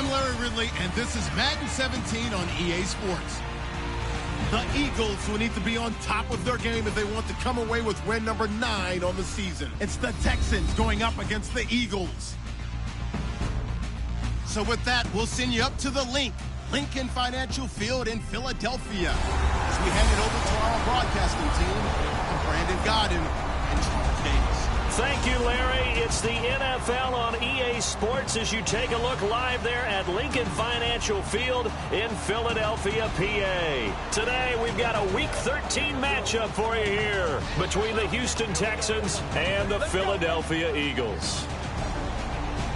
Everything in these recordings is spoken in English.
I'm Larry Ridley, and this is Madden 17 on EA Sports. The Eagles will need to be on top of their game if they want to come away with win number 9 on the season. It's the Texans going up against the Eagles. So with that, we'll send you up to the Lincoln Financial Field in Philadelphia. As we hand it over to our broadcasting team, I'm Brandon Godden and Charles Davis. Thank you, Larry. It's the NFL on EA Sports as you take a look live there at Lincoln Financial Field in Philadelphia, PA. Today, we've got a Week 13 matchup for you here between the Houston Texans and the Philadelphia Eagles.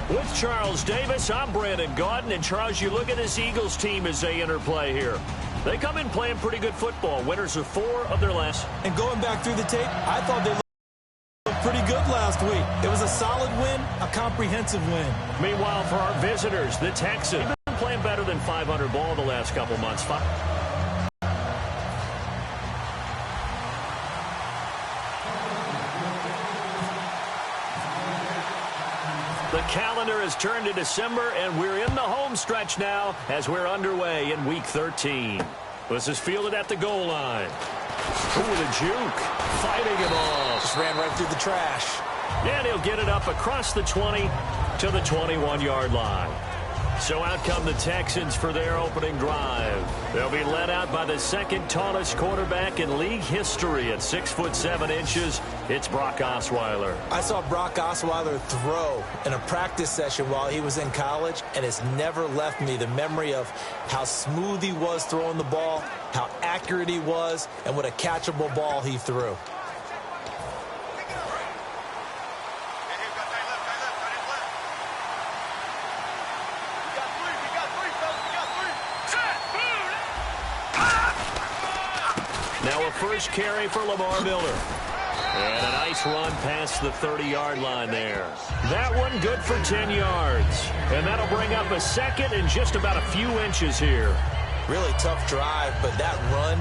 With Charles Davis, I'm Brandon Gaudin. And, Charles, you look at this Eagles team as they interplay here. They come in playing pretty good football. Winners of 4 of their last. And going back through the tape, I thought they looked pretty good last week. It was a solid win, a comprehensive win. Meanwhile, for our visitors, the Texans have been playing better than 500 ball the last couple months. The calendar has turned to December, and we're in the home stretch now as we're underway in Week 13. This is fielded at the goal line. Ooh, the juke. Fighting him off. Just ran right through the trash. And he'll get it up across the 20 to the 21-yard line. So out come the Texans for their opening drive. They'll be led out by the second tallest quarterback in league history at 6'7". It's Brock Osweiler. I saw Brock Osweiler throw in a practice session while he was in college, and it's never left me the memory of how smooth he was throwing the ball, how accurate he was, and what a catchable ball he threw. Now a first carry for Lamar Miller. And a nice run past the 30-yard line there. That one good for 10 yards. And that'll bring up a second and just about a few inches here. Really tough drive, but that run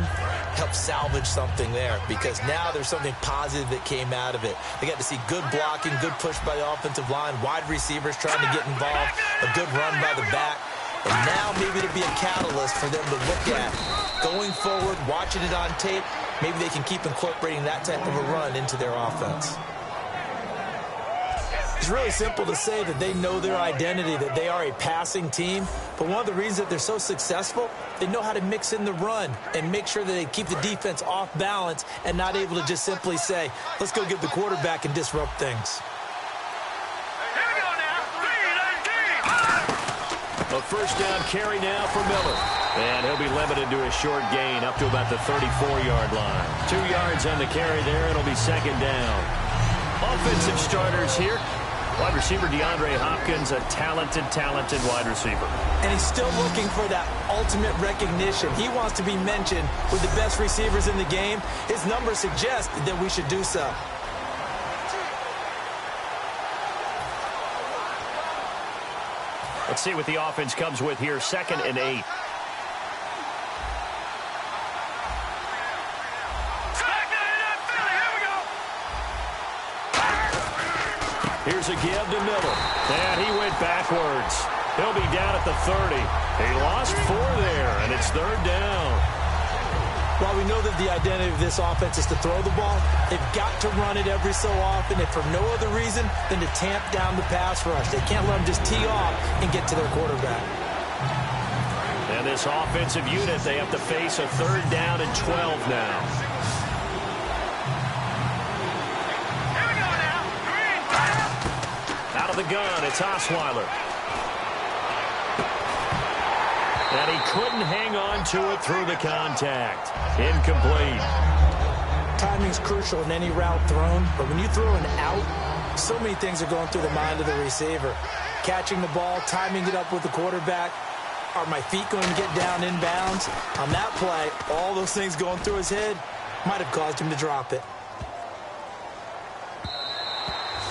helped salvage something there because now there's something positive that came out of it. They got to see good blocking, good push by the offensive line, wide receivers trying to get involved, a good run by the back. And now maybe to be a catalyst for them to look at going forward, watching it on tape. Maybe they can keep incorporating that type of a run into their offense. It's really simple to say that they know their identity, that they are a passing team. But one of the reasons that they're so successful, they know how to mix in the run and make sure that they keep the defense off balance and not able to just simply say, let's go get the quarterback and disrupt things. A first down carry now for Miller. And he'll be limited to a short gain up to about the 34-yard line. 2 yards on the carry there. It'll be second down. Offensive starters here. Wide receiver DeAndre Hopkins, a talented wide receiver. And he's still looking for that ultimate recognition. He wants to be mentioned with the best receivers in the game. His numbers suggest that we should do so. Let's see what the offense comes with here. 2nd and 8. Here's a give to Miller. And he went backwards. He'll be down at the 30. He lost 4 there, and it's 3rd down. While we know that the identity of this offense is to throw the ball, they've got to run it every so often, and for no other reason than to tamp down the pass rush. They can't let them just tee off and get to their quarterback. And this offensive unit, they have to face a 3rd down and 12 now. Out of the gun, it's Osweiler. And he couldn't hang on to it through the contact. Incomplete. Timing's crucial in any route thrown, but when you throw an out, so many things are going through the mind of the receiver. Catching the ball, timing it up with the quarterback. Are my feet going to get down inbounds? On that play, all those things going through his head might have caused him to drop it.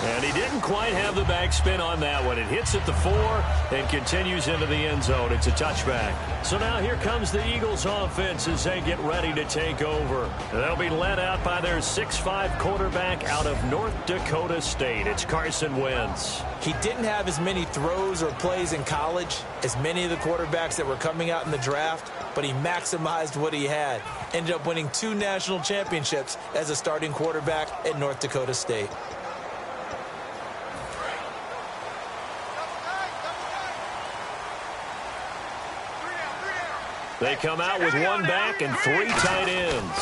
And he didn't quite have the backspin on that one. It hits at the 4 and continues into the end zone. It's a touchback. So now here comes the Eagles offense as they get ready to take over. They'll be led out by their 6'5 quarterback out of North Dakota State. It's Carson Wentz. He didn't have as many throws or plays in college as many of the quarterbacks that were coming out in the draft, but he maximized what he had. Ended up winning 2 national championships as a starting quarterback at North Dakota State. They come out with 1 back and 3 tight ends.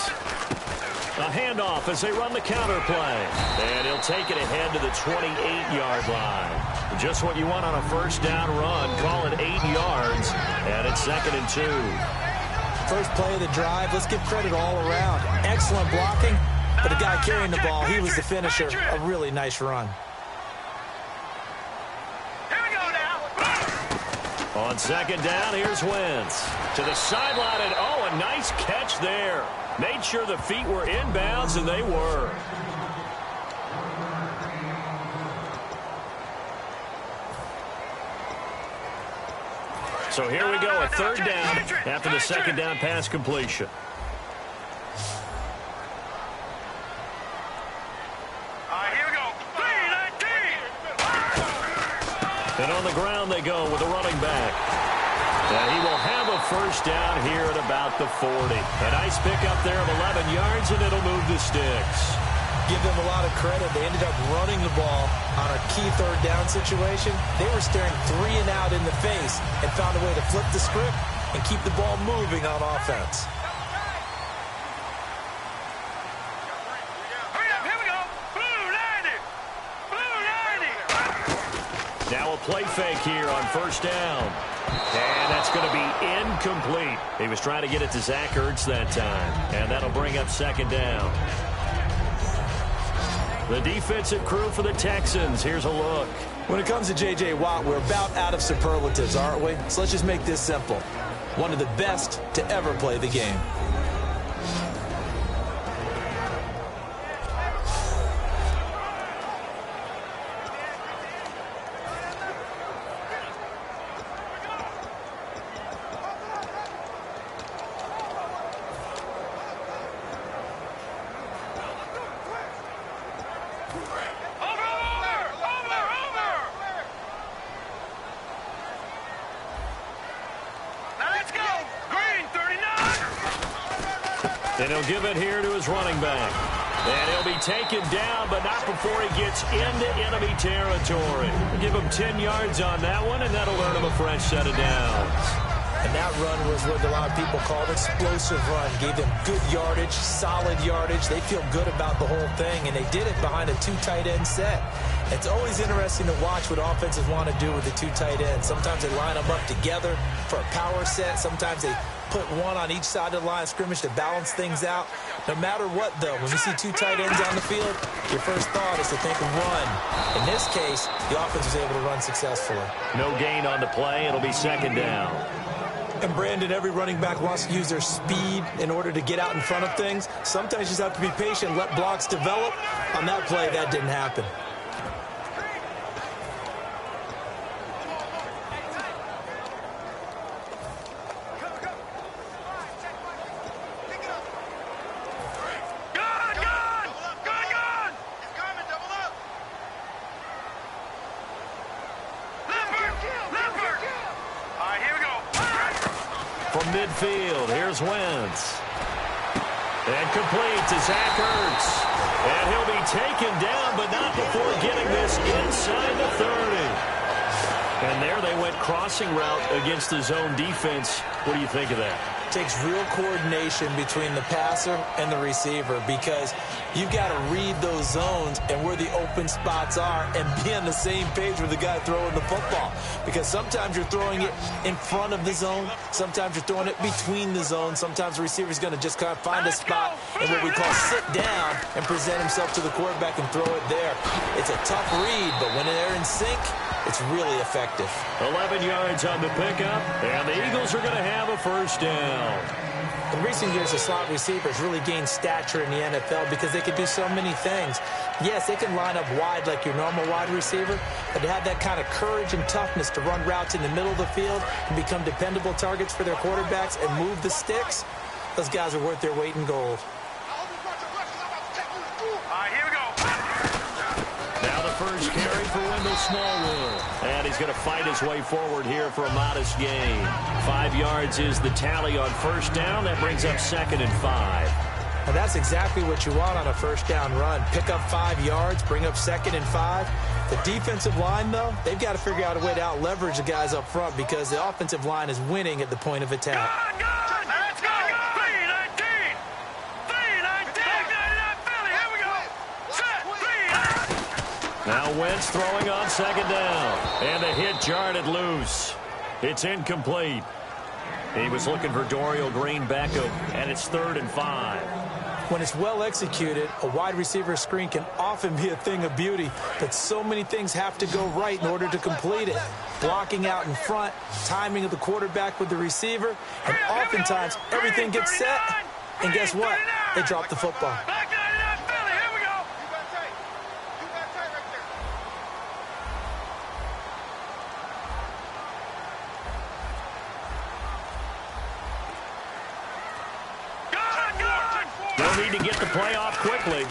A handoff as they run the counter play. And he'll take it ahead to the 28-yard line. Just what you want on a first down run. Call it 8 yards. And it's 2nd and 2. First play of the drive. Let's give credit all around. Excellent blocking. But the guy carrying the ball, he was the finisher. A really nice run. On 2nd down, here's Wentz. To the sideline, and oh, a nice catch there. Made sure the feet were inbounds, and they were. So here we go, a 3rd down after the 2nd down pass completion. And on the ground they go with a running back. And he will have a first down here at about the 40. A nice pickup there of 11 yards, and it'll move the sticks. Give them a lot of credit. They ended up running the ball on a key 3rd down situation. They were staring 3 and out in the face and found a way to flip the script and keep the ball moving on offense. Now a play fake here on 1st down. And that's going to be incomplete. He was trying to get it to Zach Ertz that time. And that'll bring up 2nd down. The defensive crew for the Texans. Here's a look. When it comes to J.J. Watt, we're about out of superlatives, aren't we? So let's just make this simple. One of the best to ever play the game. And he'll give it here to his running back. And he'll be taken down, but not before he gets into enemy territory. We'll give him 10 yards on that one, and that'll earn him a fresh set of downs. And that run was what a lot of people call an explosive run. Gave them good yardage, solid yardage. They feel good about the whole thing, and they did it behind a 2 tight end set. It's always interesting to watch what offenses want to do with the 2 tight ends. Sometimes they line them up together for a power set. Sometimes they put one on each side of the line of scrimmage to balance things out. No matter what, though, when you see 2 tight ends on the field, your first thought is to think of run. In this case, the offense was able to run successfully. No gain on the play. It'll be 2nd down. And Brandon, every running back wants to use their speed in order to get out in front of things. Sometimes you just have to be patient, let blocks develop. On that play, that didn't happen. From midfield, here's Wentz. And complete to Zach Ertz. And he'll be taken down, but not before getting this inside the 30. And there they went crossing route against the zone defense. What do you think of that? Takes real coordination between the passer and the receiver, because you've got to read those zones and where the open spots are and be on the same page with the guy throwing the football. Because sometimes you're throwing it in front of the zone. Sometimes you're throwing it between the zones. Sometimes the receiver's going to just kind of find a spot and what we call sit down and present himself to the quarterback and throw it there. It's a tough read, but when they're in sync, it's really effective. 11 yards on the pickup, and the Eagles are going to have a first down. The reason recent years, the slot receivers really gained stature in the NFL because they can do so many things. Yes, they can line up wide like your normal wide receiver, but to have that kind of courage and toughness to run routes in the middle of the field and become dependable targets for their quarterbacks and move the sticks, those guys are worth their weight in gold. First carry for Wendell Smallwood. And he's going to fight his way forward here for a modest gain. 5 yards is the tally on first down. That brings up 2nd and 5. And that's exactly what you want on a first down run. Pick up 5 yards, bring up 2nd and 5. The defensive line, though, they've got to figure out a way to out-leverage the guys up front because the offensive line is winning at the point of attack. Now Wentz throwing on 2nd down. And the hit jarred it loose. It's incomplete. He was looking for Dorial Green back up, and it's 3rd and 5. When it's well executed, a wide receiver screen can often be a thing of beauty, but so many things have to go right in order to complete it. Blocking out in front, timing of the quarterback with the receiver, and oftentimes everything gets set, and guess what? They drop the football. Need to get the play off quickly.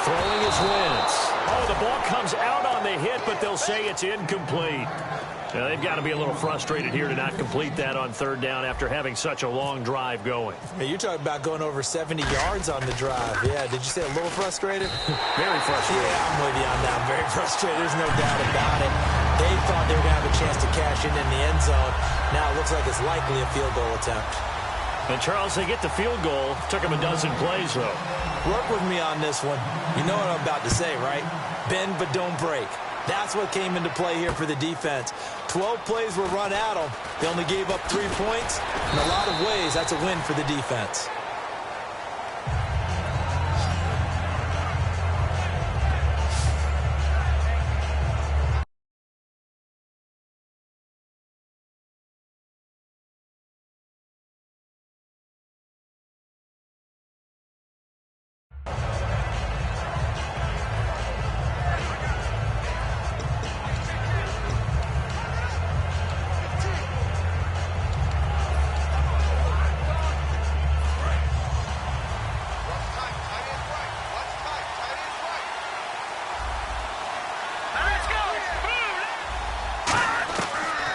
Throwing is Wentz. Oh, the ball comes out on the hit, but they'll say it's incomplete. Now, they've got to be a little frustrated here to not complete that on 3rd down after having such a long drive going. Hey, you're talking about going over 70 yards on the drive. Yeah, did you say a little frustrated? Very frustrated. Yeah, I'm with you on that. I'm very frustrated. There's no doubt about it. They thought they were going to have a chance to cash in the end zone. Now it looks like it's likely a field goal attempt. And, Charles, they get the field goal. Took them a dozen plays, though. Work with me on this one. You know what I'm about to say, right? Bend but don't break. That's what came into play here for the defense. 12 plays were run at them. They only gave up 3 points. In a lot of ways, that's a win for the defense.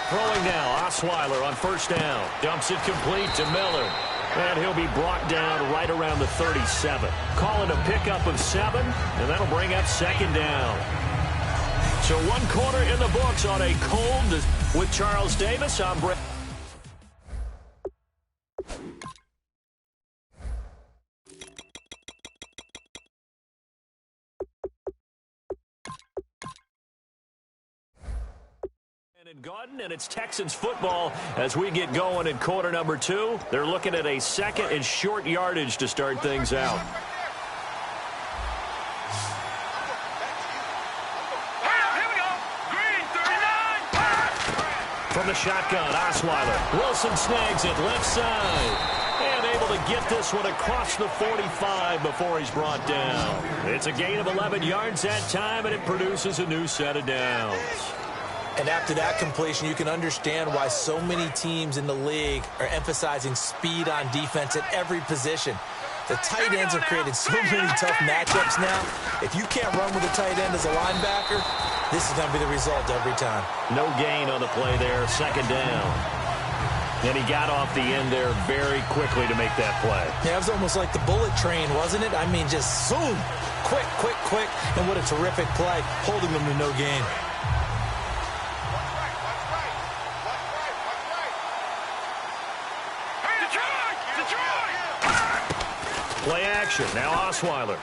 Throwing now, Osweiler on first down. Dumps it complete to Miller. And he'll be brought down right around the 37. Call it a pickup of 7, and that'll bring up 2nd down. So 1 quarter in the books on a cold with Charles Davis. I'm Brett. And it's Texans football as we get going in quarter number 2. They're looking at a 2nd and short yardage to start things out. Here we go. Green 39. From the shotgun, Osweiler. Wilson snags it left side. And able to get this one across the 45 before he's brought down. It's a gain of 11 yards that time, and it produces a new set of downs. And after that completion, you can understand why so many teams in the league are emphasizing speed on defense at every position. The tight ends have created so many tough matchups now. If you can't run with a tight end as a linebacker, this is going to be the result every time. No gain on the play there, 2nd down. And he got off the end there very quickly to make that play. Yeah, it was almost like the bullet train, wasn't it? I mean, just zoom, quick, quick, quick. And what a terrific play, holding them to no gain. Play action. Now Osweiler.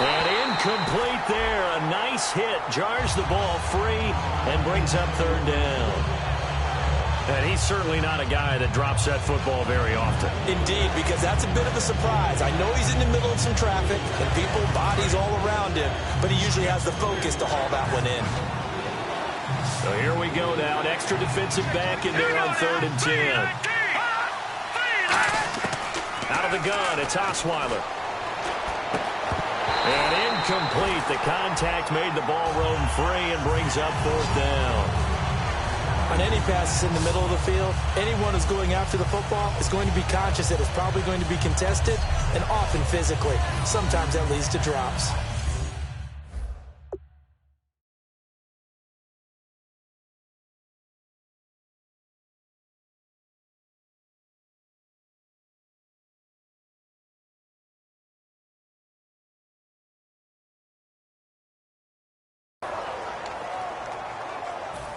And incomplete there. A nice hit. Jars the ball free and brings up 3rd down. And he's certainly not a guy that drops that football very often. Indeed, because that's a bit of a surprise. I know he's in the middle of some traffic and people, bodies all around him, but he usually has the focus to haul that one in. So here we go now. An extra defensive back in there on 3rd and 10. the gun. It's Osweiler. And incomplete. The contact made the ball roam free and brings up 4th down. On any passes in the middle of the field, anyone who's going after the football is going to be conscious that it's probably going to be contested and often physically. Sometimes that leads to drops.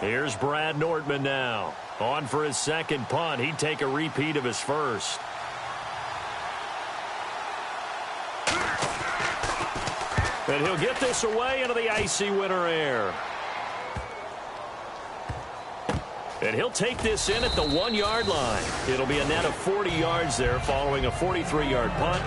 Here's Brad Nortman now. On for his second punt. He'd take a repeat of his first. And he'll get this away into the icy winter air. And he'll take this in at the 1-yard line. It'll be a net of 40 yards there following a 43-yard punt,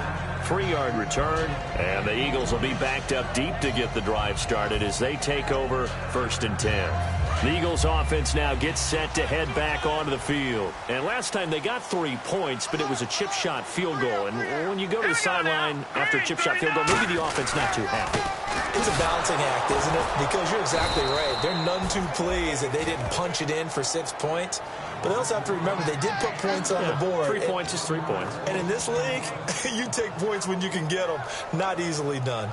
3-yard return, and the Eagles will be backed up deep to get the drive started as they take over 1st and 10. The Eagles offense now gets set to head back onto the field. And last time they got 3 points, but it was a chip shot field goal. And when you go to the sideline after a chip shot field goal, maybe the offense not too happy. It's a balancing act, isn't it? Because you're exactly right. They're none too pleased that they didn't punch it in for 6 points. But they also have to remember they did put points on the board. 3 points is 3 points. And in this league, you take points when you can get them. Not easily done.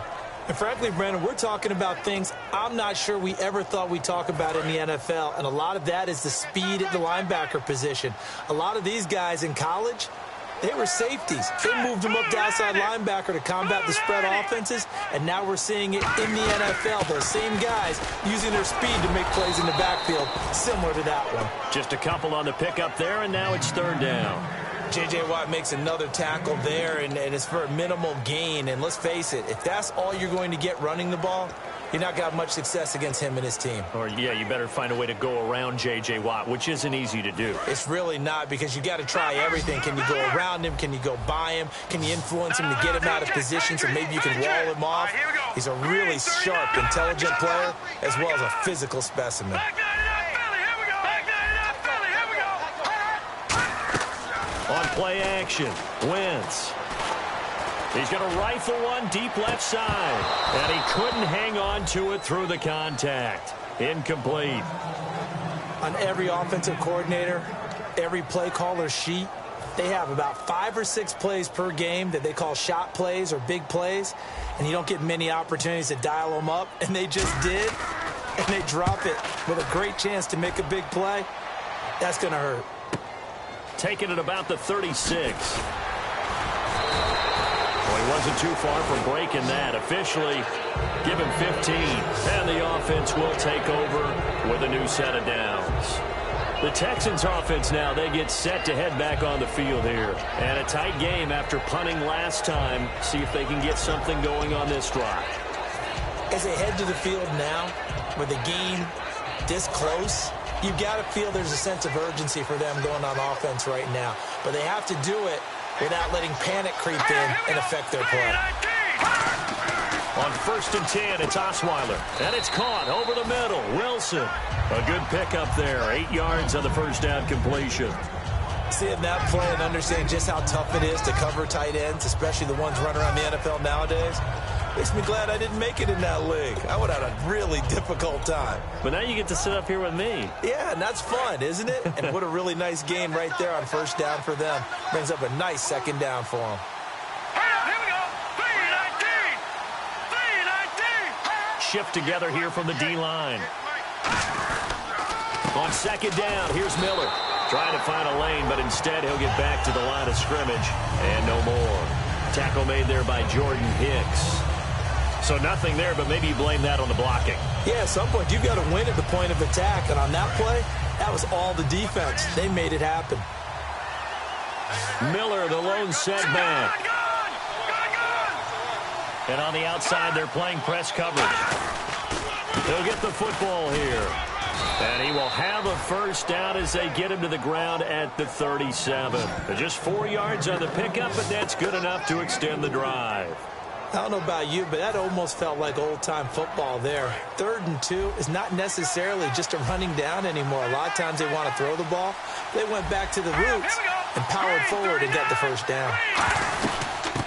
And frankly, Brandon, we're talking about things I'm not sure we ever thought we'd talk about in the NFL. And a lot of that is the speed at the linebacker position. A lot of these guys in college, they were safeties. They moved them up to outside linebacker to combat the spread offenses. And now we're seeing it in the NFL. Those same guys using their speed to make plays in the backfield, similar to that one. Just a couple on the pickup there, and now it's 3rd down. J.J. Watt makes another tackle there, and it's for a minimal gain. And let's face it, if that's all you're going to get running the ball, you're not going to have much success against him and his team. Or, yeah, you better find a way to go around J.J. Watt, which isn't easy to do. It's really not, because you got to try everything. Can you go around him? Can you go by him? Can you influence him to get him out of position so maybe you can wall him off? He's a really sharp, intelligent player, as well as a physical specimen. On play action, Wentz. He's going to rifle one deep left side. And he couldn't hang on to it through the contact. Incomplete. On every offensive coordinator, every play caller sheet, they have about 5 or 6 plays per game that they call shot plays or big plays. And you don't get many opportunities to dial them up. And they just did. And they drop it with a great chance to make a big play. That's going to hurt. Taking it about the 36. Well, he wasn't too far from breaking that. Officially, give him 15. And the offense will take over with a new set of downs. The Texans offense now, they get set to head back on the field here. And a tight game after punting last time. See if they can get something going on this drive. As they head to the field now, with the game this close, you've got to feel there's a sense of urgency for them going on offense right now. But they have to do it without letting panic creep in and affect their play. On 1st and 10, it's Osweiler. And it's caught over the middle. Wilson. A good pickup there. 8 yards on the first down completion. Seeing that play and understand just how tough it is to cover tight ends, especially the ones running around the NFL nowadays, makes me glad I didn't make it in that league. I would have had a really difficult time. But now you get to sit up here with me. Yeah, and that's fun, isn't it? And what a really nice gain right there on 1st down for them. Brings up a nice 2nd down for them. Here we go. 3-19. 3-19. Shift together here from the D-line. On 2nd down, here's Miller. Trying to find a lane, but instead he'll get back to the line of scrimmage. And no more. Tackle made there by Jordan Hicks. So nothing there, but maybe you blame that on the blocking. Yeah, at some point, you've got to win at the point of attack. And on that play, that was all the defense. They made it happen. Miller, the lone setback. And on the outside, they're playing press coverage. He'll get the football here. And he will have a first down as they get him to the ground at the 37. Just 4 yards on the pickup, but that's good enough to extend the drive. I don't know about you, but that almost felt like old-time football there. 3rd and 2 is not necessarily just a running down anymore. A lot of times they want to throw the ball. They went back to the roots, and powered forward and got the first down.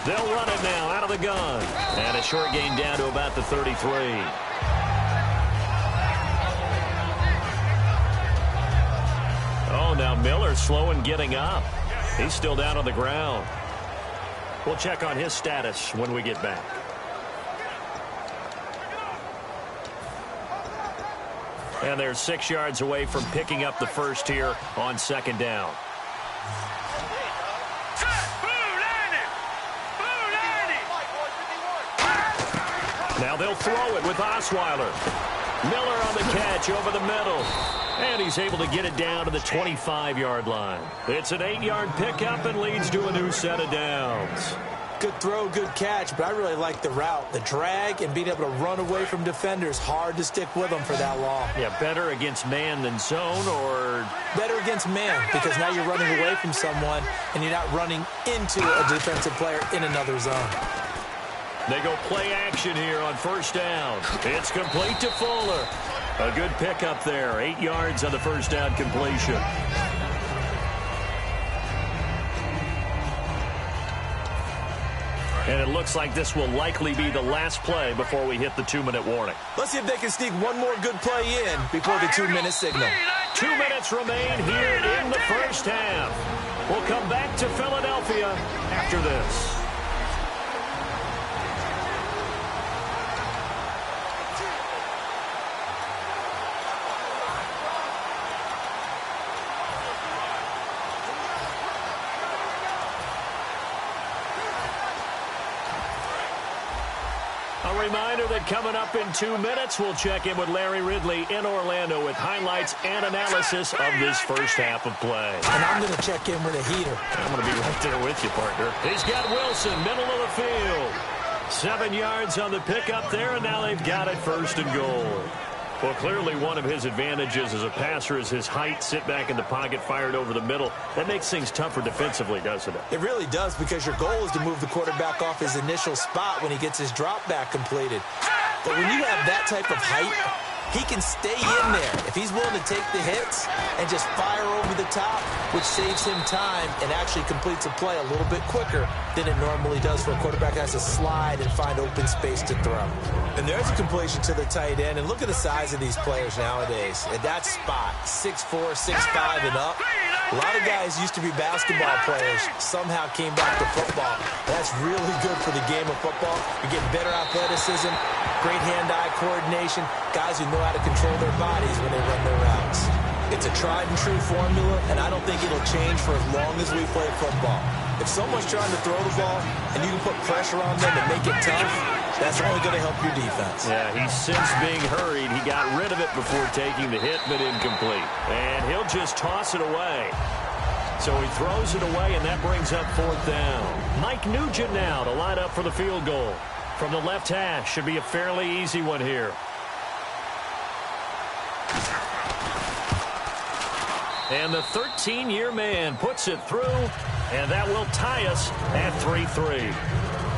They'll run it now out of the gun. And a short gain down to about the 33. Oh, now Miller slow in getting up. He's still down on the ground. We'll check on his status when we get back. And they're 6 yards away from picking up the first here on second down. Now they'll throw it with Osweiler. Miller on the catch over the middle. And he's able to get it down to the 25-yard line. It's an 8-yard pickup and leads to a new set of downs. Good throw, good catch, but I really like the route. The drag and being able to run away from defenders. Hard to stick with them for that long. Yeah, better against man than zone, or? Better against man, because now you're running away from someone and you're not running into a defensive player in another zone. They go play action here on first down. It's complete to Fuller. A good pickup there. 8 yards on the first down completion. And it looks like this will likely be the last play before we hit the 2-minute warning. Let's see if they can sneak one more good play in before the 2-minute signal. 2 minutes remain here in the first half. We'll come back to Philadelphia after this. A reminder that coming up in 2 minutes, we'll check in with Larry Ridley in Orlando with highlights and analysis of this first half of play. And I'm going to check in with a heater. I'm going to be right there with you, partner. He's got Wilson, middle of the field. 7 yards on the pickup there, and now they've got it first and goal. Well, clearly one of his advantages as a passer is his height, sit back in the pocket, fired over the middle. That makes things tougher defensively, doesn't it? It really does, because your goal is to move the quarterback off his initial spot when he gets his drop back completed. But when you have that type of height, he can stay in there if he's willing to take the hits and just fire over the top, which saves him time and actually completes a play a little bit quicker than it normally does for a quarterback that has to slide and find open space to throw. And there's a completion to the tight end, and look at the size of these players nowadays. At that spot, 6'4", 6'5", and up. A lot of guys used to be basketball players, somehow came back to football. That's really good for the game of football. You're getting better athleticism, great hand-eye coordination, guys who know how to control their bodies when they run their routes. It's a tried-and-true formula, and I don't think it'll change for as long as we play football. If someone's trying to throw the ball and you can put pressure on them and make it tough, that's only going to help your defense. Yeah, he's since being hurried. He got rid of it before taking the hit, but incomplete. And he'll just toss it away. So he throws it away, and that brings up fourth down. Mike Nugent now to line up for the field goal. From the left hash, should be a fairly easy one here. And the 13-year man puts it through, and that will tie us at 3-3.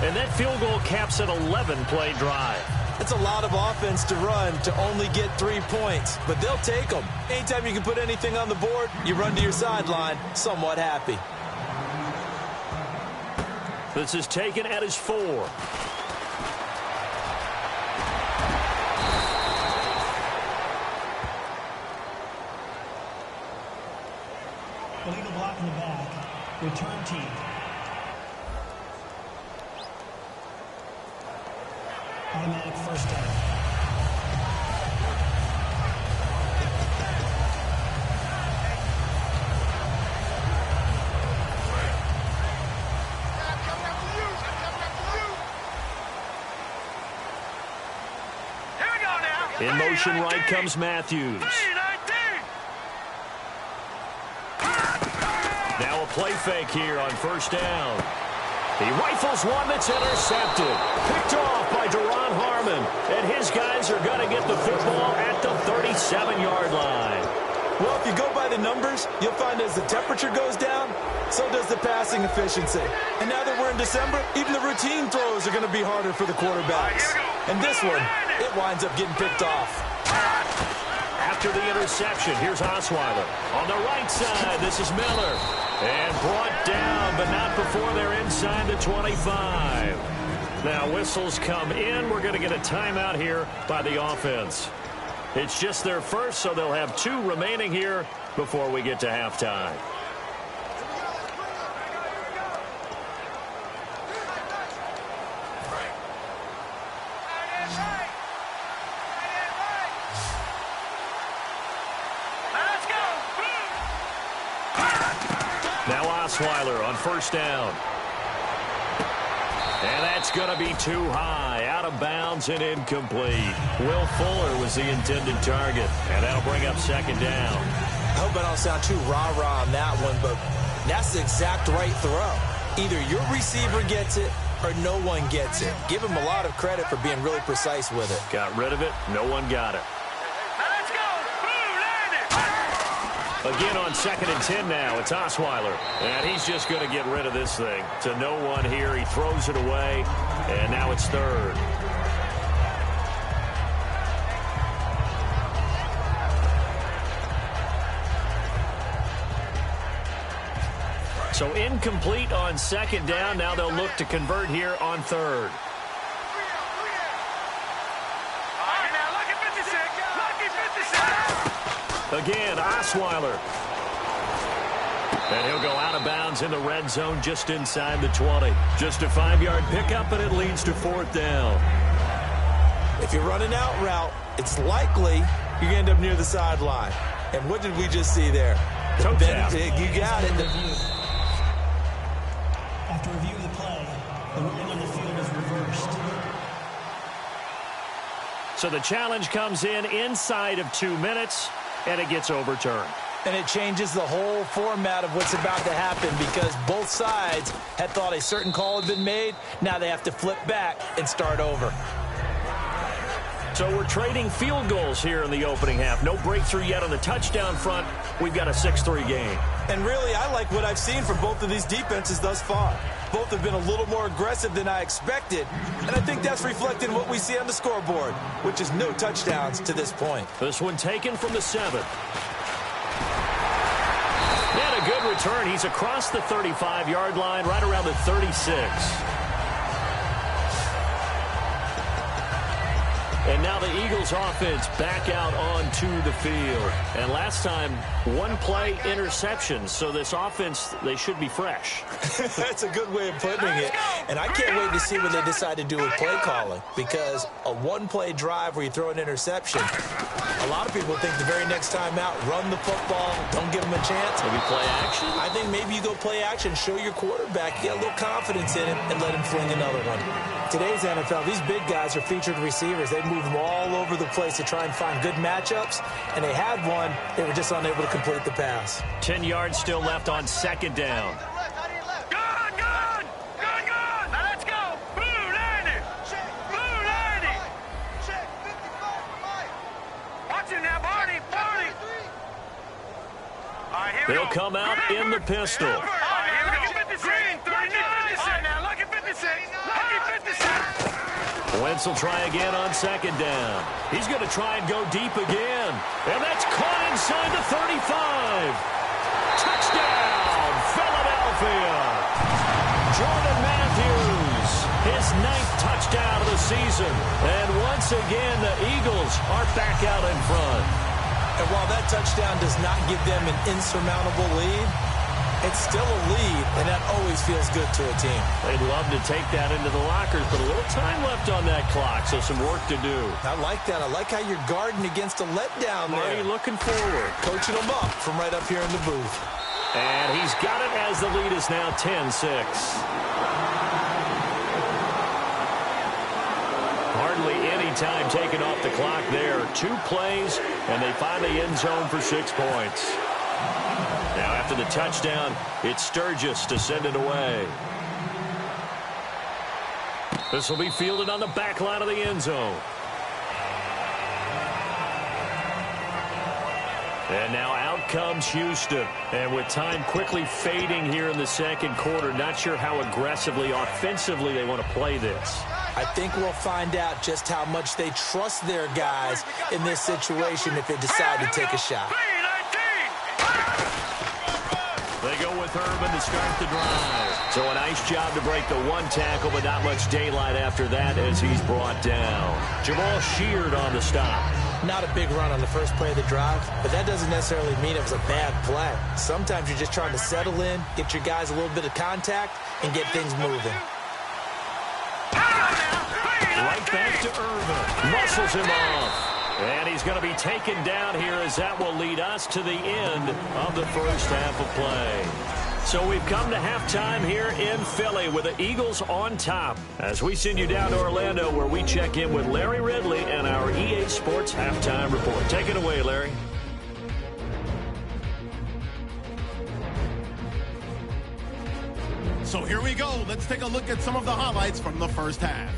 And that field goal caps an 11-play drive. It's a lot of offense to run to only get 3 points, but they'll take them. Anytime you can put anything on the board, you run to your sideline somewhat happy. This is taken at his 4. Illegal block in the back. Return team. Automatic first down. Here we go now. In motion right comes Matthews. Now a play fake here on first down. He rifles one that's intercepted. Picked off by Duron Harmon. And his guys are going to get the football at the 37-yard line. Well, if you go by the numbers, you'll find as the temperature goes down, so does the passing efficiency. And now that we're in December, even the routine throws are going to be harder for the quarterbacks. And this one, it winds up getting picked off. At after the interception. Here's Osweiler. On the right side, this is Miller. And brought down, but not before they're inside the 25. Now whistles come in. We're going to get a timeout here by the offense. It's just their first, so they'll have 2 remaining here before we get to halftime. Now Osweiler on first down. And that's going to be too high. Out of bounds and incomplete. Will Fuller was the intended target. And that'll bring up second down. I hope I don't sound too rah-rah on that one, but that's the exact right throw. Either your receiver gets it or no one gets it. Give him a lot of credit for being really precise with it. Got rid of it. No one got it. Again on 2nd and 10 now. It's Osweiler. And he's just going to get rid of this thing. To no one here. He throws it away. And now it's 3rd. So incomplete on 2nd down. Now they'll look to convert here on 3rd. Again, Osweiler. And he'll go out of bounds in the red zone just inside the 20. Just a 5-yard pickup, and it leads to 4th down. If you're running out route, it's likely you're going to end up near the sideline. And what did we just see there? Toe tap. You got it. After review of the play, the ruling on the field is reversed. So the challenge comes in inside of 2 minutes. And it gets overturned. And it changes the whole format of what's about to happen because both sides had thought a certain call had been made. Now they have to flip back and start over. So we're trading field goals here in the opening half. No breakthrough yet on the touchdown front. We've got a 6-3 game. And really, I like what I've seen from both of these defenses thus far. Both have been a little more aggressive than I expected. And I think that's reflected in what we see on the scoreboard, which is no touchdowns to this point. This one taken from the 7. And a good return. He's across the 35-yard line, right around the 36. And now the Eagles offense back out onto the field. And last time, 1-play interception. So this offense, they should be fresh. That's a good way of putting it. And I can't wait to see what they decide to do with play calling. Because a 1-play drive where you throw an interception, a lot of people think the very next time out, run the football, don't give them a chance. Maybe play action? I think maybe you go play action, show your quarterback, get a little confidence in him, and let him fling another one. Today's NFL, these big guys are featured receivers. They move them all over the place to try and find good matchups, and they had one. They were just unable to complete the pass. 10 yards still left on 2nd down. Gone! Now let's go! Blue 90! Blue 90! Check 55 for Mike. Watch it now, Barney! All right, here we go. They'll come out in the pistol. All right, here we go. 56. 39. Now, lucky 56. Lucky 56. Wentz will try again on 2nd down. He's going to try and go deep again. And that's caught inside the 35. Touchdown, Philadelphia. Jordan Matthews, his 9th touchdown of the season. And once again, the Eagles are back out in front. And while that touchdown does not give them an insurmountable lead, it's still a lead, and that always feels good to a team. They'd love to take that into the lockers, but a little time left on that clock, so some work to do. I like that. I like how you're guarding against a letdown there. Marty looking forward. Coaching them up from right up here in the booth. And he's got it as the lead is now 10-6. Hardly any time taken off the clock there. 2 plays, and they find the end zone for 6 points. Now after the touchdown, it's Sturgis to send it away. This will be fielded on the back line of the end zone. And now out comes Houston. And with time quickly fading here in the second quarter, not sure how aggressively, offensively they want to play this. I think we'll find out just how much they trust their guys in this situation if they decide to take a shot. They go with Urban to start the drive. So a nice job to break the one tackle, but not much daylight after that as he's brought down. Jamal Sheard on the stop. Not a big run on the first play of the drive, but that doesn't necessarily mean it was a bad play. Sometimes you're just trying to settle in, get your guys a little bit of contact, and get things moving. Right back to Urban. Muscles him off. And he's going to be taken down here as that will lead us to the end of the first half of play. So we've come to halftime here in Philly with the Eagles on top. As we send you down to Orlando where we check in with Larry Ridley and our EA Sports Halftime Report. Take it away, Larry. So here we go. Let's take a look at some of the highlights from the first half.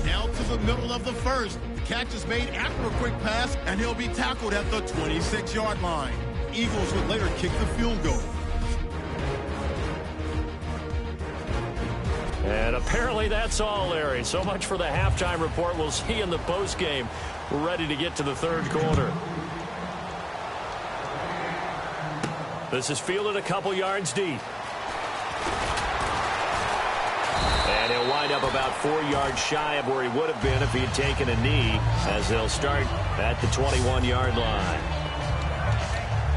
Now to the middle of the first. The catch is made after a quick pass, and he'll be tackled at the 26-yard line. Eagles would later kick the field goal. And apparently that's all, Larry. So much for the halftime report. We'll see you in the postgame. We're ready to get to the third quarter. This is fielded a couple yards deep. And he'll wind up about 4 yards shy of where he would have been if he had taken a knee, as they'll start at the 21-yard line.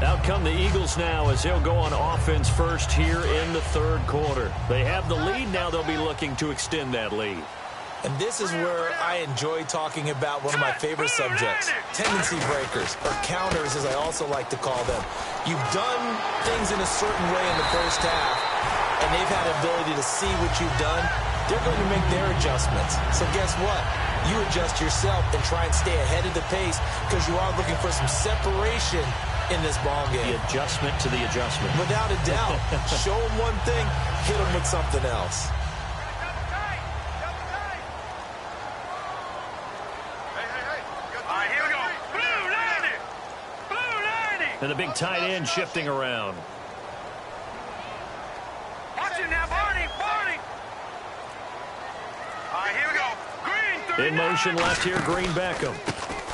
Out come the Eagles now as they'll go on offense first here in the third quarter. They have the lead. Now they'll be looking to extend that lead. And this is where I enjoy talking about one of my favorite subjects, tendency breakers, or counters as I also like to call them. You've done things in a certain way in the first half, and they've had the ability to see what you've done. They're going to make their adjustments. So guess what? You adjust yourself and try and stay ahead of the pace because you are looking for some separation in this ball game. The adjustment to the adjustment. Without a doubt. Show them one thing, hit them with something else. And the big tight end shifting around. Watch him now, Barney. All right, here we go. Green, in motion left here, Green Beckham.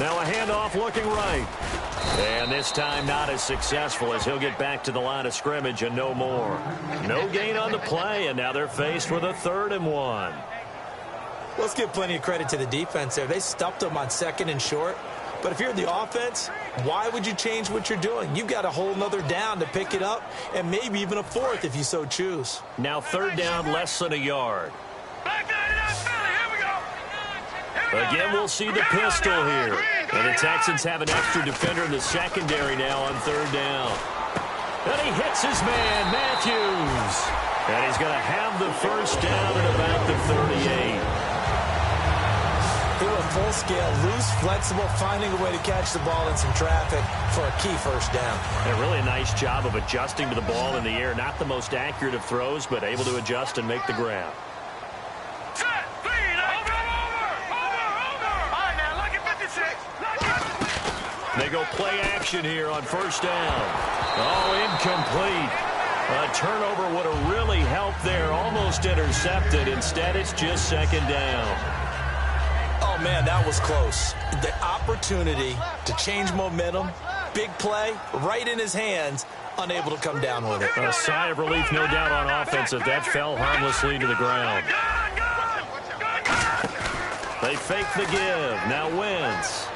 Now a handoff looking right. And this time not as successful as he'll get back to the line of scrimmage and no more. No gain on the play, and now they're faced with a 3rd and 1. Let's give plenty of credit to the defense there. They stuffed them on 2nd and short. But if you're the offense, why would you change what you're doing? You've got a whole nother down to pick it up, and maybe even a 4th if you so choose. Now 3rd down, less than a yard. Again, we'll see the pistol here. And the Texans have an extra defender in the secondary now on 3rd down. And he hits his man, Matthews. And he's going to have the first down at about the 38. They were full scale, loose, flexible, finding a way to catch the ball in some traffic for a key first down. And really a nice job of adjusting to the ball in the air. Not the most accurate of throws, but able to adjust and make the grab. They go play action here on 1st down. Oh, incomplete. A turnover would have really helped there. Almost intercepted. Instead, it's just 2nd down. Oh, man, that was close. The opportunity to change momentum, big play, right in his hands, unable to come down with it. A sigh of relief, no doubt, on offense as that fell harmlessly to the ground. They fake the give. Now Wentz.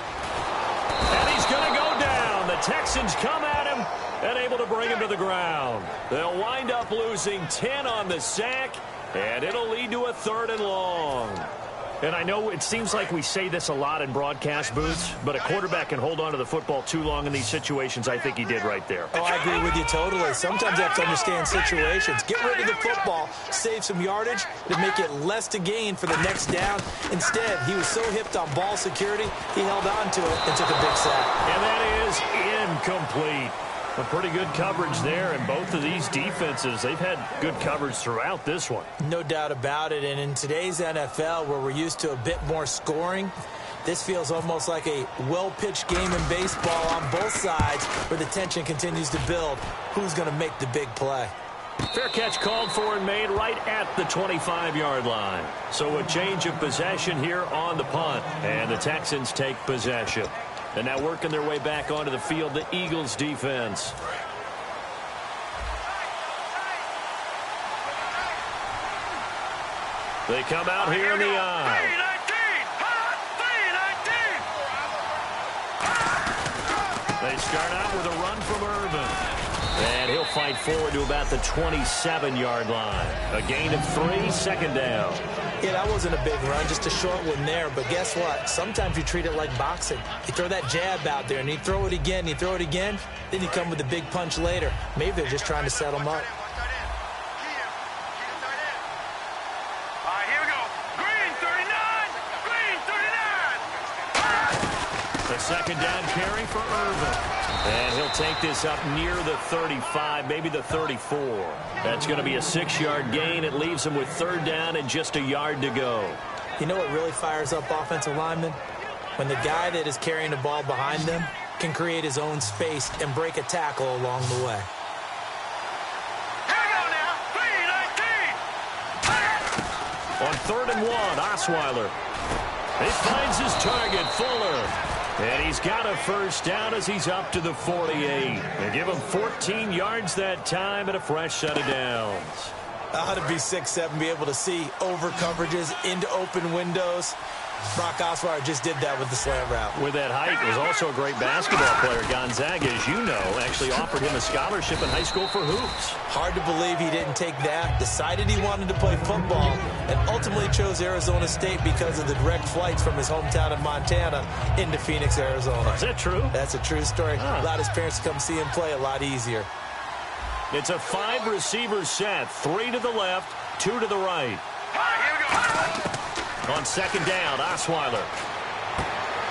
And he's going to go down. The Texans come at him and able to bring him to the ground. They'll wind up losing 10 on the sack, and it'll lead to a 3rd and long. And I know it seems like we say this a lot in broadcast booths, but a quarterback can hold on to the football too long in these situations. I think he did right there. Oh, I agree with you totally. Sometimes you have to understand situations. Get rid of the football, save some yardage to make it less to gain for the next down. Instead, he was so hipped on ball security, he held on to it and took a big sack. And that is incomplete. A pretty good coverage there, and both of these defenses, they've had good coverage throughout this one. No doubt about it, and in today's NFL, where we're used to a bit more scoring, This feels almost like a well-pitched game in baseball on both sides where the tension continues to build. Who's going to make the big play? Fair catch called for and made right at the 25-yard line. So a change of possession here on the punt, and the Texans take possession. And now working their way back onto the field, the Eagles defense. They come out here in the eye. They start out with a run from Irvin. And he'll fight forward to about the 27-yard line. A gain of 3, second down. Yeah, that wasn't a big run, just a short one there. But guess what? Sometimes you treat it like boxing. You throw that jab out there, and you throw it again, you throw it again, then you come with a big punch later. Maybe they're just trying to set him up. All right, here we go. Green 39! Green 39! The second down carry for Irvin. And he'll take this up near the 35, maybe the 34. That's going to be a 6-yard gain. It leaves him with third down and just a yard to go. You know what really fires up offensive linemen? When the guy that is carrying the ball behind them can create his own space and break a tackle along the way. Here we go now. Green 19! On 3rd and 1, Osweiler. He finds his target, Fuller. And he's got a first down as he's up to the 48. They give him 14 yards that time and a fresh set of downs. Ought to be 6'7", be able to see over coverages into open windows. Brock Osweiler just did that with the slant route. With that height, was also a great basketball player. Gonzaga, as you know, actually offered him a scholarship in high school for hoops. Hard to believe he didn't take that, decided he wanted to play football, and ultimately chose Arizona State because of the direct flights from his hometown of Montana into Phoenix, Arizona. Is that true? That's a true story. Allowed his parents to come see him play a lot easier. It's a 5-receiver set, 3 to the left, 2 to the right. All right, here we go. On second down, Osweiler.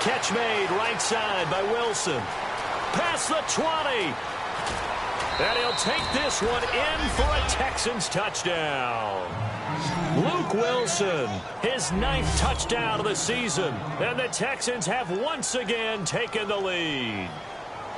Catch made right side by Wilson. Past the 20. And he'll take this one in for a Texans touchdown. Luke Wilson, his 9th touchdown of the season. And the Texans have once again taken the lead.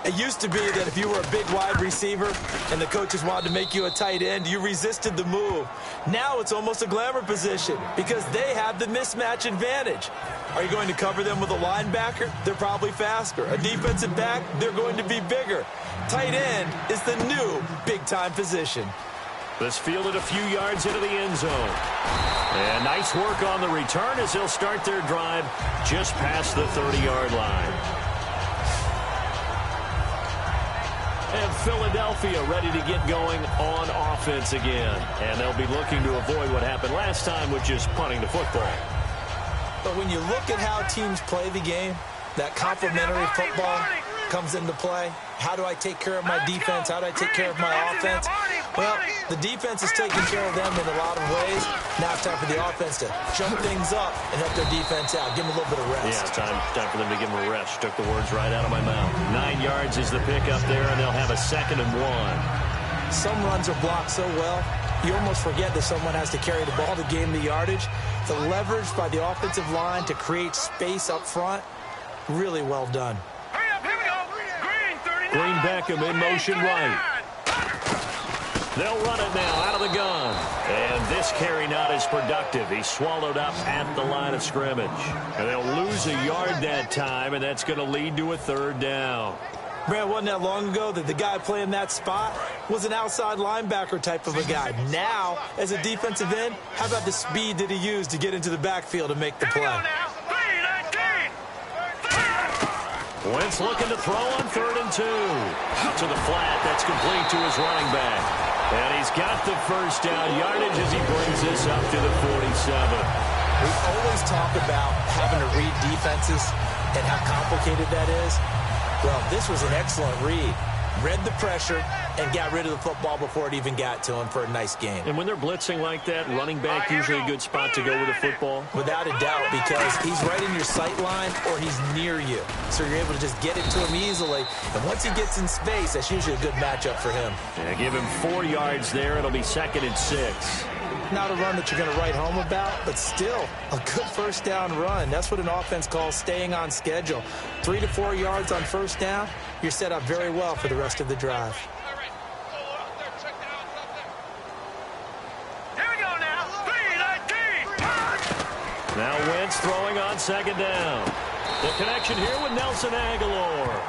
It used to be that if you were a big wide receiver and the coaches wanted to make you a tight end, you resisted the move. Now it's almost a glamour position because they have the mismatch advantage. Are you going to cover them with a linebacker? They're probably faster. A defensive back? They're going to be bigger. Tight end is the new big-time position. This fielded a few yards into the end zone. And nice work on the return as they'll start their drive just past the 30-yard line. And Philadelphia ready to get going on offense again. And they'll be looking to avoid what happened last time, which is punting the football. But when you look at how teams play the game, that complementary football comes into play. How do I take care of my defense? How do I take care of my offense? Well, the defense is taking care of them in a lot of ways. Now it's time for the offense to jump things up and help their defense out. Give them a little bit of rest. Yeah, it's time for them to give them a rest. Took the words right out of my mouth. 9 yards is the pick up there, and they'll have a 2nd and 1. Some runs are blocked so well, you almost forget that someone has to carry the ball to gain the yardage. The leverage by the offensive line to create space up front, really well done. Hurry up, here we go. Green 39. Green Beckham in motion right. They'll run it now out of the gun. And this carry not as productive. He's swallowed up at the line of scrimmage. And they'll lose a yard that time, and that's going to lead to a 3rd down. Brad, wasn't that long ago that the guy playing that spot was an outside linebacker type of a guy. Now, as a defensive end, how about the speed that he used to get into the backfield and make the play? Wentz looking to throw on 3rd and 2. Out to the flat. That's complete to his running back. And he's got the first down yardage as he brings this up to the 47. We always talk about having to read defenses and how complicated that is. Well, this was an excellent read. Read the pressure and got rid of the football before it even got to him for a nice gain. And when they're blitzing like that, running back usually a good spot to go with the football? Without a doubt, because he's right in your sight line or he's near you. So you're able to just get it to him easily. And once he gets in space, that's usually a good matchup for him. Yeah, give him 4 yards there. It'll be 2nd and 6. Not a run that you're going to write home about, but still a good first down run. That's what an offense calls staying on schedule. 3 to 4 yards on first down, you're set up very well for the rest of the drive. Here we go now. 3-19. Now Wentz throwing on second down. The connection here with Nelson Aguilar.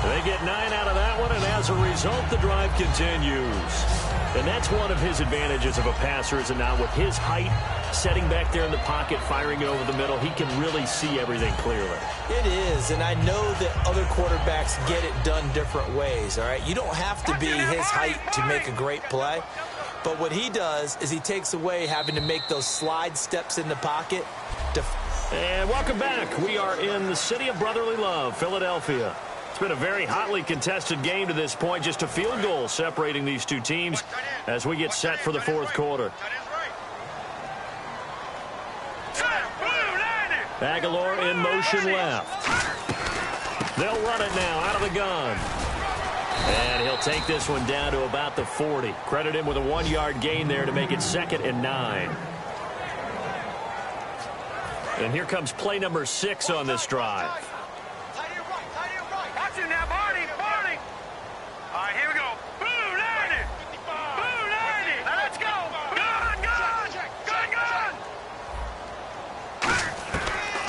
They get 9 out of that one, and as a result, the drive continues. And that's one of his advantages of a passer, is it not? With his height, setting back there in the pocket, firing it over the middle, he can really see everything clearly. It is, and I know that other quarterbacks get it done different ways, all right? You don't have to be his height to make a great play. But what he does is he takes away having to make those slide steps in the pocket. And welcome back. We are in the city of brotherly love, Philadelphia. It's been a very hotly contested game to this point. Just a field goal separating these two teams as we get set for the fourth quarter. Aguilar in motion left. They'll run it now out of the gun. And he'll take this one down to about the 40. Credit him with a 1-yard gain there to make it 2nd and 9. And here comes play number 6 on this drive.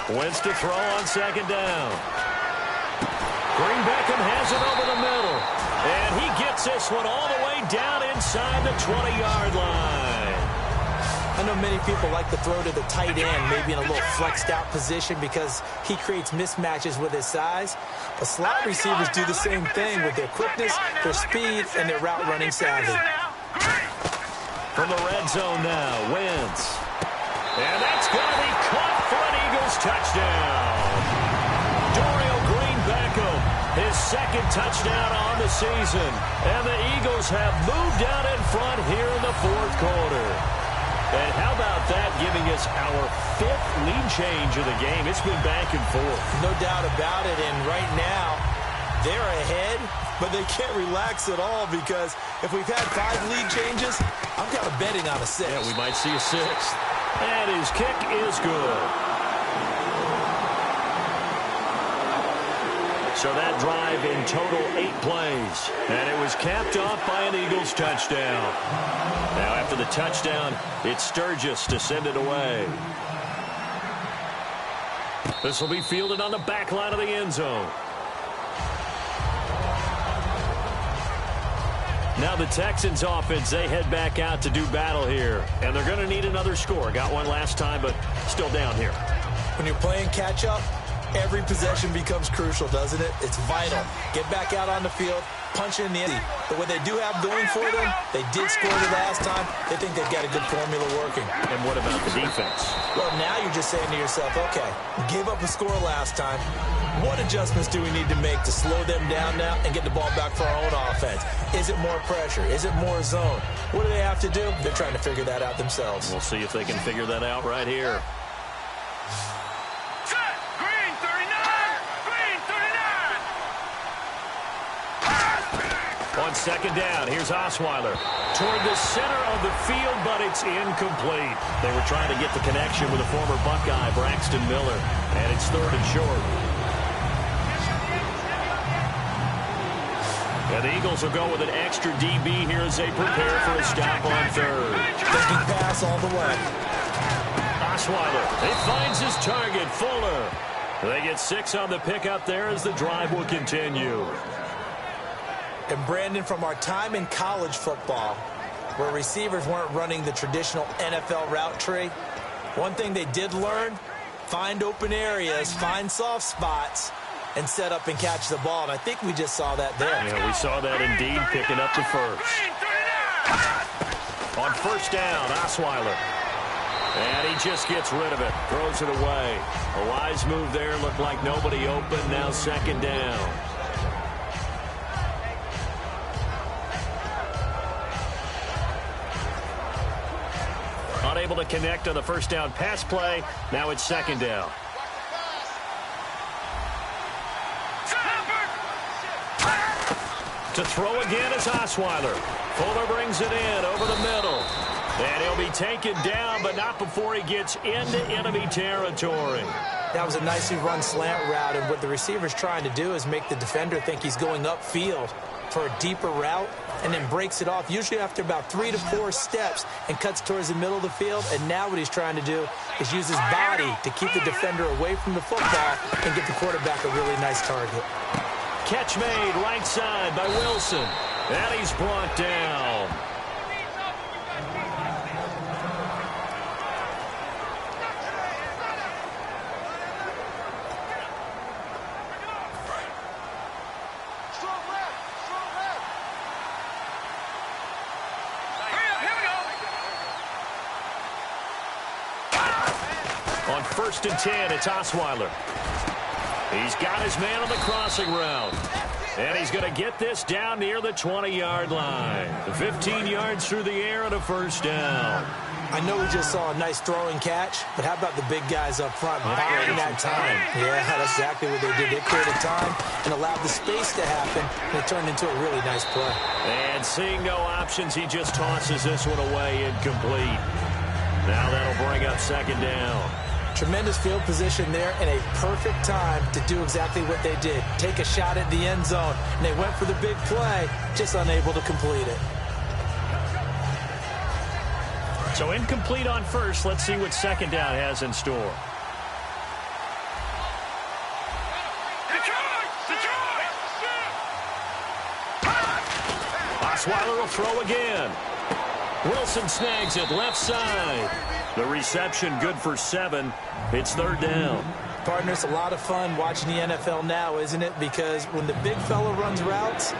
Wentz to throw on second down. Green Beckham has it over the middle. And he gets this one all the way down inside the 20-yard line. I know many people like to throw to the tight end, maybe in a little flexed out position because he creates mismatches with his size. But slot receivers do the same thing with their quickness, their speed, and their route running savvy. From the red zone now, Wentz. And that's going to be caught for an Eagles touchdown. Dorial Green Beckham, his 2nd touchdown on the season. And the Eagles have moved out in front here in the fourth quarter. And how about that, giving us our 5th lead change of the game? It's been back and forth. No doubt about it. And right now, they're ahead, but they can't relax at all because if we've had 5 lead changes, I'm kind of betting on a 6th. Yeah, we might see a 6th. And his kick is good. So that drive in total 8 plays. And it was capped off by an Eagles touchdown. Now after the touchdown, it's Sturgis to send it away. This will be fielded on the back line of the end zone. Now the Texans offense, they head back out to do battle here. And they're going to need another score. Got one last time, but still down here. When you're playing catch-up, every possession becomes crucial, doesn't it? It's vital. Get back out on the field, punch in the end. But what they do have going for them, they did score the last time. They think they've got a good formula working. And what about the defense? Well, now you're just saying to yourself, okay, we gave up a score last time. What adjustments do we need to make to slow them down now and get the ball back for our own offense? Is it more pressure? Is it more zone? What do they have to do? They're trying to figure that out themselves. We'll see if they can figure that out right here. Green 39! Green 39! On second down, here's Osweiler. Toward the center of the field, but it's incomplete. They were trying to get the connection with a former Buckeye, Braxton Miller. And it's 3rd and short. And the Eagles will go with an extra DB here as they prepare for a stop on 3rd. Taking pass all the way. Osweiler, he finds his target, Fuller. They get 6 on the pick up there as the drive will continue. And Brandon, from our time in college football, where receivers weren't running the traditional NFL route tree, one thing they did learn, find open areas, find soft spots, and set up and catch the ball. And I think we just saw that there. Yeah, we saw that indeed, picking up the first. On first down, Osweiler. And he just gets rid of it, throws it away. A wise move there, looked like nobody open, now second down. Unable to connect on the first down pass play, now it's second down. To throw again is Osweiler. Fuller brings it in over the middle. And he'll be taken down, but not before he gets into enemy territory. That was a nicely run slant route, and what the receiver's trying to do is make the defender think he's going upfield for a deeper route, and then breaks it off, usually after about 3 to 4 steps, and cuts towards the middle of the field. And now what he's trying to do is use his body to keep the defender away from the football and get the quarterback a really nice target. Catch made right side by Wilson, and he's brought down. On 1st and 10, it's Osweiler. He's got his man on the crossing route. And he's going to get this down near the 20-yard line. 15 yards through the air and a first down. I know we just saw a nice throwing catch, but how about the big guys up front buying that time? Yeah, that's exactly what they did. They created time and allowed the space to happen, and it turned into a really nice play. And seeing no options, he just tosses this one away incomplete. Now that'll bring up 2nd down. Tremendous field position there and a perfect time to do exactly what they did. Take a shot at the end zone. And they went for the big play, just unable to complete it. So incomplete on 1st. Let's see what 2nd down has in store. Osweiler will throw again. Wilson snags it left side. The reception good for 7. It's 3rd down. Partner, it's a lot of fun watching the NFL now, isn't it? Because when the big fella runs routes,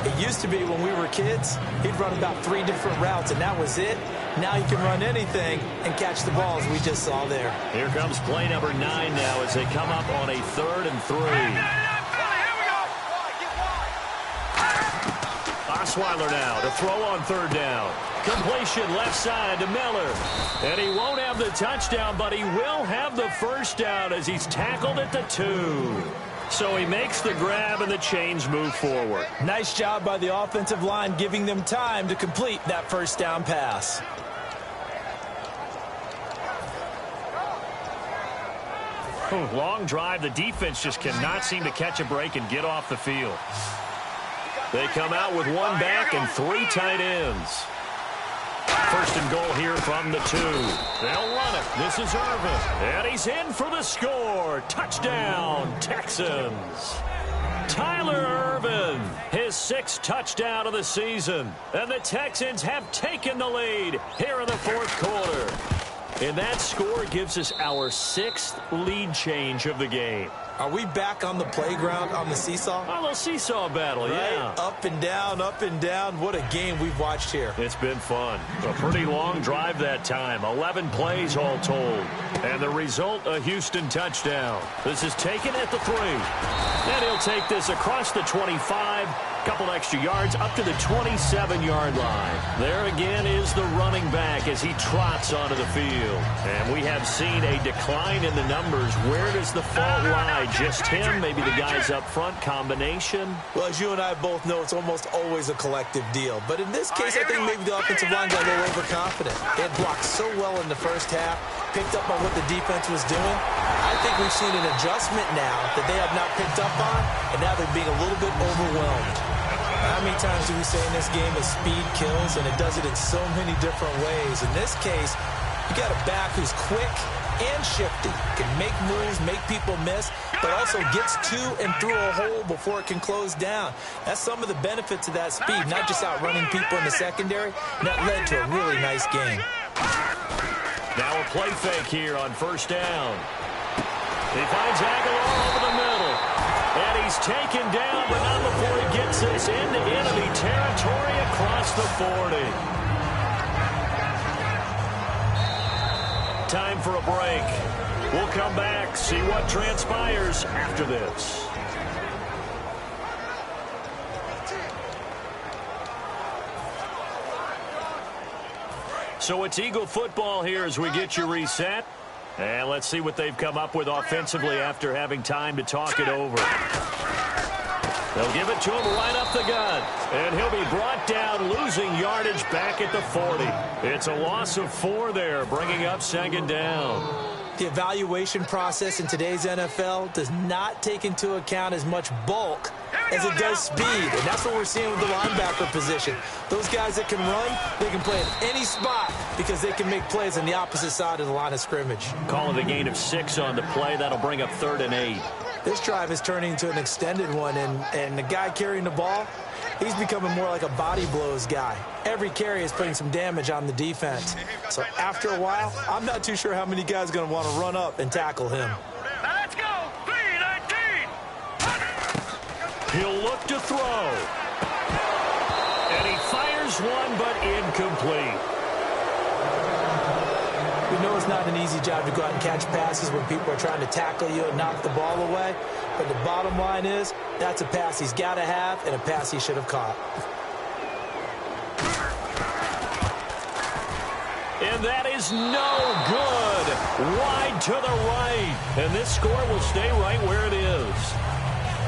it used to be when we were kids, he'd run about 3 different routes, and that was it. Now he can run anything and catch the balls we just saw there. Here comes play number 9 now as they come up on a 3rd and 3. Osweiler now to throw on 3rd down. Completion left side to Miller. And he won't have the touchdown, but he will have the first down as he's tackled at the 2. So he makes the grab and the chains move forward. Nice job by the offensive line giving them time to complete that first down pass. Long drive. The defense just cannot seem to catch a break and get off the field. They come out with 1 back and 3 tight ends. 1st and goal here from the 2. They'll run it. This is Irvin. And he's in for the score. Touchdown, Texans. Tyler Irvin, his 6th touchdown of the season. And the Texans have taken the lead here in the 4th quarter. And that score gives us our 6th lead change of the game. Are we back on the playground on the seesaw? A little seesaw battle, right? Yeah. Up and down, up and down. What a game we've watched here. It's been fun. A pretty long drive that time. 11 plays all told. And the result, a Houston touchdown. This is taken at the 3. And he'll take this across the 25. Couple extra yards up to the 27-yard line. There again is the running back as he trots onto the field. And we have seen a decline in the numbers. Where does the fault lie? Just him? Maybe the guys up front? Combination? Well, as you and I both know, it's almost always a collective deal. But in this case, I think maybe the offensive line got a little overconfident. They had blocked so well in the first half, picked up on what the defense was doing. I think we've seen an adjustment now that they have not picked up on, and now they're being a little bit overwhelmed. How many times do we say in this game that speed kills, and it does it in so many different ways? In this case, you got a back who's quick and shifty, can make moves, make people miss, but also gets to and through a hole before it can close down. That's some of the benefits of that speed, not just outrunning people in the secondary, and that led to a really nice game. Now a play fake here on 1st down. He finds Aguilar over the middle. And he's taken down, but not before he gets this into enemy territory across the 40. Time for a break. We'll come back, see what transpires after this. So it's Eagle football here as we get you reset. And let's see what they've come up with offensively after having time to talk it over. They'll give it to him right up the gut. And he'll be brought down loose. losing yardage back at the 40. It's a loss of 4 there, bringing up second down. The evaluation process in today's NFL does not take into account as much bulk as it does speed. And that's what we're seeing with the linebacker position. Those guys that can run, they can play at any spot because they can make plays on the opposite side of the line of scrimmage. Calling the gain of 6 on the play. That'll bring up 3rd and 8. This drive is turning into an extended one, and the guy carrying the ball, he's becoming more like a body blows guy. Every carry is putting some damage on the defense. So after a while, I'm not too sure how many guys are going to want to run up and tackle him. Now let's go. 3-19. He'll look to throw. And he fires one, but incomplete. We know it's not an easy job to go out and catch passes when people are trying to tackle you and knock the ball away. But the bottom line is, that's a pass he's got to have and a pass he should have caught. And that is no good. Wide to the right. And this score will stay right where it is.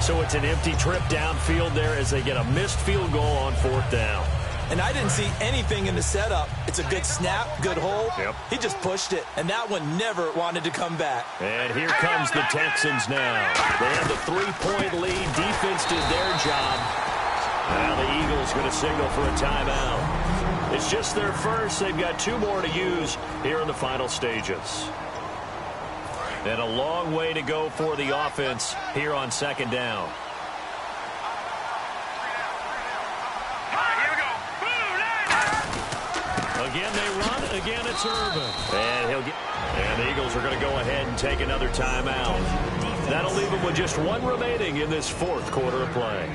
So it's an empty trip downfield there as they get a missed field goal on 4th down. And I didn't see anything in the setup. It's a good snap, good hold. Yep. He just pushed it, and that one never wanted to come back. And here comes the Texans now. They have the 3-point lead. Defense did their job. Now the Eagles going to signal for a timeout. It's just their first. They've got 2 more to use here in the final stages. And a long way to go for the offense here on 2nd down. Again, they run. Again, it's Irvin. And the Eagles are going to go ahead and take another timeout. That'll leave them with just 1 remaining in this 4th quarter of play.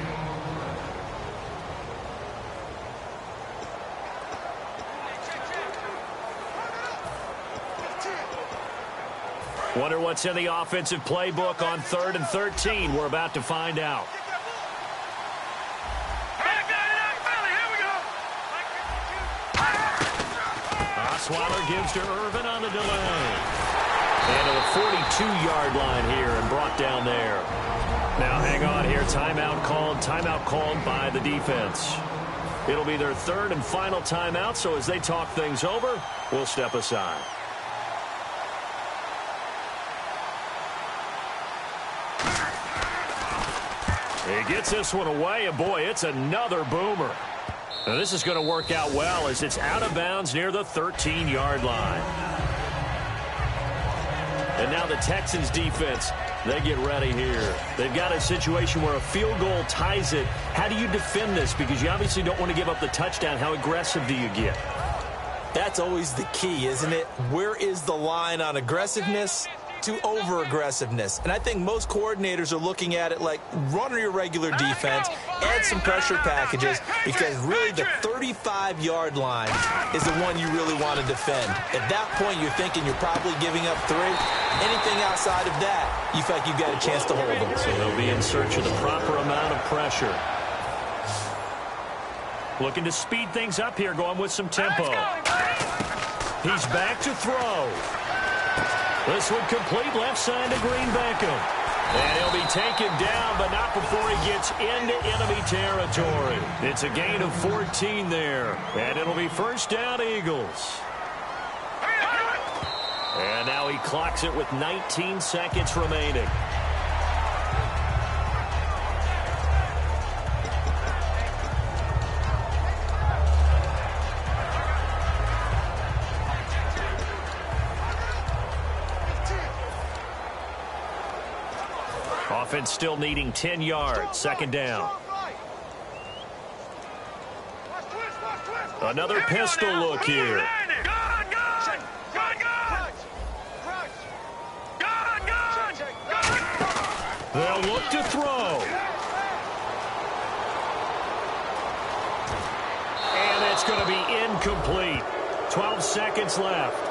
Wonder what's in the offensive playbook on 3rd and 13. We're about to find out. Osweiler gives to Irvin on the delay. And to the 42-yard line here and brought down there. Now hang on here. Timeout called by the defense. It'll be their 3rd and final timeout, so as they talk things over, we'll step aside. He gets this one away, and boy, it's another boomer. Now, this is going to work out well as it's out of bounds near the 13-yard line. And now the Texans defense, they get ready here. They've got a situation where a field goal ties it. How do you defend this? Because you obviously don't want to give up the touchdown. How aggressive do you get? That's always the key, isn't it? Where is the line on aggressiveness to over-aggressiveness? And I think most coordinators are looking at it like run your regular defense, add some pressure packages, because really the 35-yard line is the one you really want to defend. At that point, you're thinking you're probably giving up 3. Anything outside of that, you feel like you've got a chance to hold them. So they'll be in search of the proper amount of pressure. Looking to speed things up here, going with some tempo. He's back to throw. This one complete left side to Green Beckham. And he'll be taken down, but not before he gets into enemy territory. It's a gain of 14 there. And it'll be 1st down, Eagles. And now he clocks it with 19 seconds remaining. Offense still needing 10 yards. 2nd down. Another pistol look here. They'll look to throw. And it's going to be incomplete. 12 seconds left. It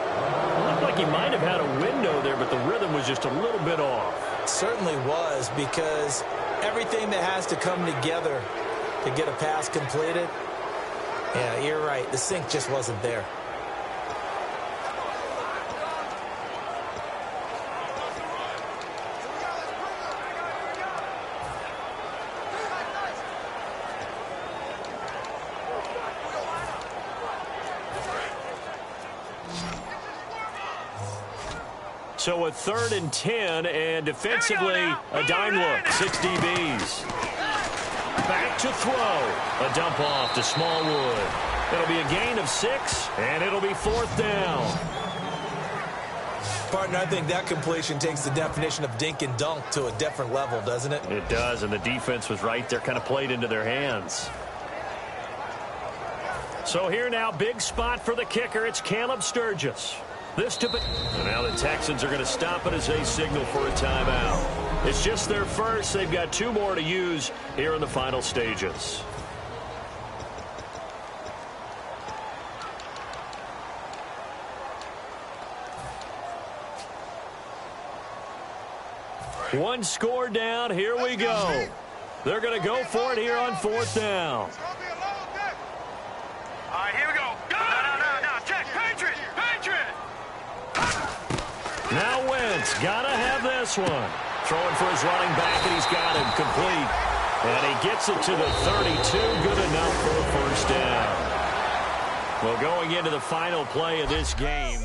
looked like he might have had a window there, but the rhythm was just a little bit off. Certainly was, because everything that has to come together to get a pass completed, yeah, you're right. The sync just wasn't there. So a 3rd and 10, and defensively, a dime look. 6 DBs. Back to throw. A dump off to Smallwood. It'll be a gain of 6, and it'll be 4th down. Partner, I think that completion takes the definition of dink and dunk to a different level, doesn't it? It does, and the defense was right there, kind of played into their hands. So here now, big spot for the kicker. It's Caleb Sturgis. And now the Texans are going to stop it as they signal for a timeout. It's just their first. They've got 2 more to use here in the final stages. One score down. Here we go. They're going to go for it here on 4th down. All right, here we go. No. Check. Patriot. Now Wentz got to have this one. Throwing for his running back, and he's got him complete. And he gets it to the 32. Good enough for a 1st down. Well, going into the final play of this game.